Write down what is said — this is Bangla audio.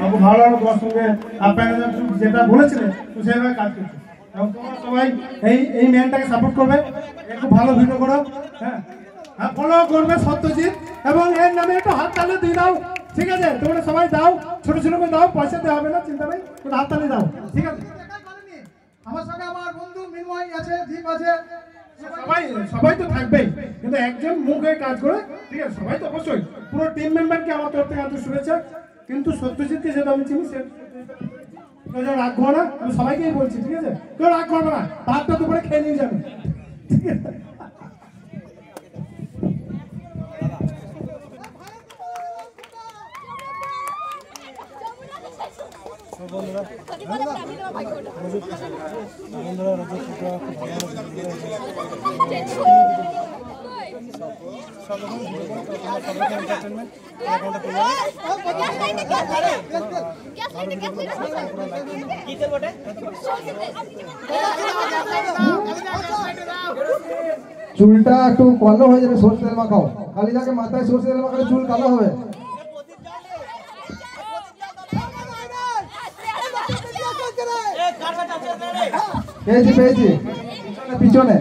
আমাকে ভালো তোমার সঙ্গে আপনারা যেটা বলেছিলেন তো সেইভাবে কাজ করছে এবং তোমরা সবাই এই ম্যানটাকে সাপোর্ট করবে, একটু ভালো ভিডিও করো, হ্যাঁ ফলো করবে সত্যজিৎ এবং এর নামে একটু হাততালি দিয়ে দাও, ঠিক আছে? তোমরা সবাই দাও, ছোট ছোট করে দাও, পয়সা দেওয়া হবে না, চিন্তা নেই, একটু হাততালি দাও, ঠিক আছে? আমার সঙ্গে আমার বন্ধু মিনময় আছে, দীপ আছে, সবাই তো থাকবেই, কিন্তু একজন মুখে কাজ করে, ঠিক আছে? সবাই তো অবশ্যই পুরো টিম মেম্বারকে আমার তরফ থেকে আন্তরিক শুভেচ্ছা, কিন্তু সত্যজিৎকে যেটা আমি চিনি সে রাগ করবো না, আমি সবাইকেই বলছি, ঠিক আছে? কেউ রাগ করবে না, ভাতটা দুপুরে খেয়ে নিয়ে যাবে, ঠিক আছে? চুলটা একটু কালো হয়ে যাবে, সরষে তেল মাখাও, খালি যাকে মাথায় সরষে তেল মাখালে চুল কালো হবে। পেয়েছি পেয়েছি, পিছনে